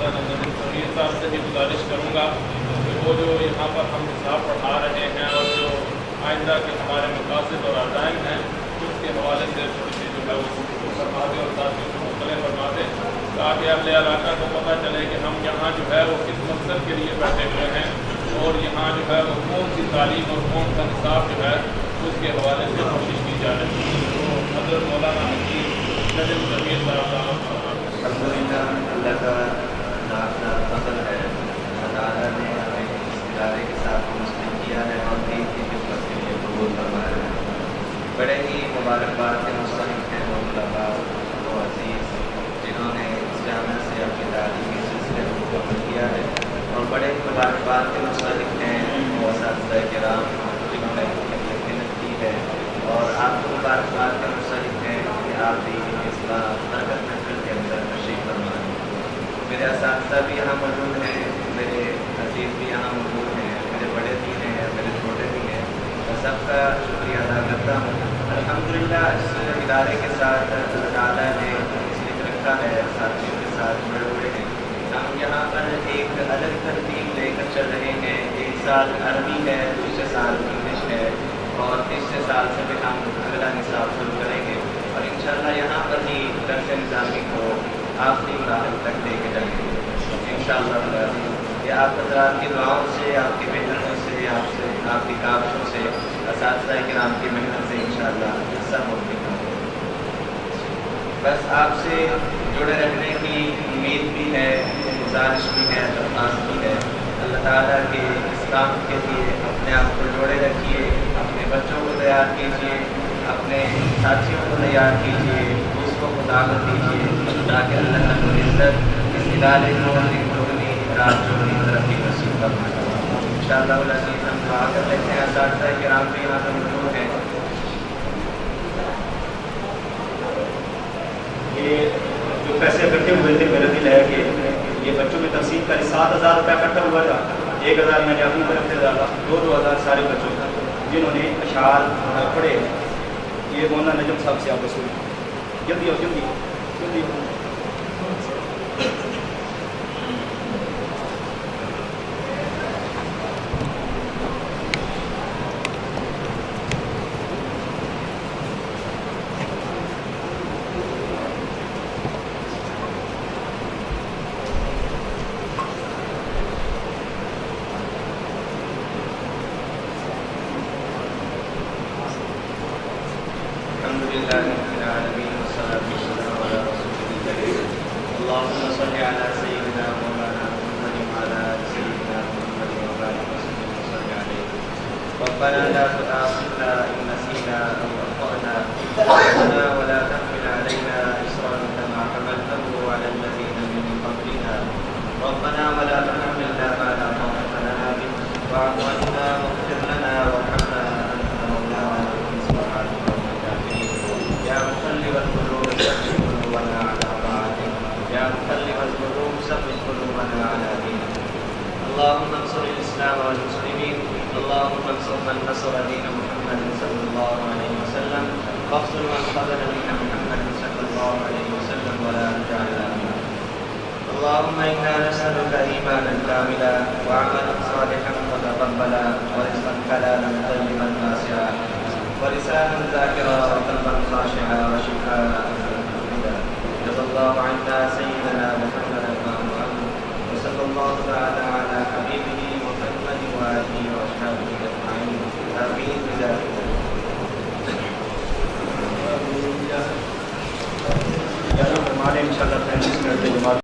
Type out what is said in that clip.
مولانا نجم سمیر صاحب سے بھی گزارش کروں گا کہ وہ جو یہاں پر ہم نصاب پڑھا رہے ہیں اور جو آئندہ کے ہمارے مقاصد اور عزائم ہیں اس کے حوالے سے تھوڑی سی جو ہے وہ فرما دیں اور ساتھیوں کو مطلع فرما دیں تاکہ اہل علاقہ کو پتہ چلے کہ ہم یہاں جو ہے وہ کس مقصد کے لیے بیٹھے ہوئے ہیں اور یہاں جو ہے وہ کون سی تعلیم اور کون سا نصاب جو ہے اس کے حوالے سے کوشش کی جا رہی ہے. تو حضرت مولانا نجم سمیر صاحب الحمدللہ اللہ کا لاکھ فضل ہے. اللہ تعالیٰ نے ہمیں اس ادارے کے ساتھ مسلم کیا ہے اور دین کی خدمت کے لیے قبول فرمایا ہے. بڑے ہی مبارکباد کے مستحق ہیں وہ طلباء و عزیز جنہوں نے اس جامعہ سے اپنی تعلیمی سلسلے کو مکمل کیا ہے اور بڑے ہی مبارکباد کے مستحق ہیں وہ اساتذہ کرام جنہوں نے محنت کی ہے اور آپ کو مبارکباد کے مستحق ہیں کہ آپ بھی اسلام برکت محفل کے اندر تشریف فرما ہیں. میرے اساتذہ بھی یہاں موجود ہیں, میرے عزیز بھی یہاں موجود ہیں, میرے بڑے بھی ہیں, میرے چھوٹے بھی ہیں. میں سب کا شکریہ ادا کرتا ہوں. الحمدللہ اس ادارے کے ساتھ اللہ تعالیٰ نے اس لیے رکھا ہے, ساتھیوں کے ساتھ جڑے ہوئے ہیں. ہم یہاں پر ایک الگ ترتیب لے کر چل رہے ہیں. ایک سال عربی ہے, دوسرے سال انگلش ہے اور تیسرے سال سے بھی ہم اگلا نصاب شروع کریں گے اور انشاءاللہ یہاں پر ہی درس نظامی کو آخری مراحل تک لے کے جائیں گے انشاءاللہ. یہ آپ حضرات کی دعاؤں سے, آپ کی محنتوں سے, آپ کی کاوشوں سے, اساتذہ کرام کی محنت سے انشاءاللہ سب ممکن ہوگا. بس آپ سے جڑے رہنے کی امید بھی ہے, گزارش بھی ہے, درخواست بھی ہے. اللہ تعالیٰ کے اس کام کے لیے اپنے آپ کو جوڑے رکھیے, اپنے بچوں کو تیار کیجیے, اپنے ساتھیوں کو تیار کیجیے, دوستوں کو دعوت دیجیے تاکہ اللہ رب العزت اس ادارے کو دنی رات چوڑی ترقی نصیب فرمائے. انشاءاللہ العزیز ہم دعا کر لیتے ہیں. اساتذہ کرام بھی یہاں پر موجود ہیں. یہ جو پیسے اکٹھے ہوئے تھے میرا دل ہے کہ یہ بچوں کی تقسیم کا 7,000 روپیہ اکٹھا ہوا تھا. 1,000 میں نے اپنی طرف سے ڈالا, 2,000 سارے بچوں کا جنہوں نے اشعار پڑھے. یہ مولانا نجم صاحب سے آپ وصول جلدی ہو جلدی جلدی ہو. اللهم صل على سيدنا مولانا محمد وعلى آل سيدنا محمد وبارك وسلم وصل عليه. ربنا لا تؤاخذنا إن نسينا أو أخطأنا ربنا ولا تحمل علينا إصرا كما حملته على الذين من قبلنا ربنا ولا تحملنا ما لا طاقة لنا به واعف عنا واغفر لنا وارحمنا أنت مولانا وانصرنا على القوم الكافرين. يا مقلب القلوب ثبت قلوبنا على طاعتك, يا مقلب القلوب ثبت قلوبنا على دينك. اللهم انصر الإسلام والمسلمين, اللهم انصر من نصر دين محمد صلى الله عليه وسلم, واخذل من خذل دين محمد صلى الله عليه وسلم ولا تجعلنا منهم. اللهم إنا نسألك إيمانا كاملا وعملا صالحا متقبلا ورزقا حلالا طيبا واسعا ولسانا ذاكرا وقلبا خاشعا وشفاء جزا الله عنا سيدنا محمد وعنه وصلى الله تعالى على حبيبه محمد وآله وأصحابه أجمعين. آمين.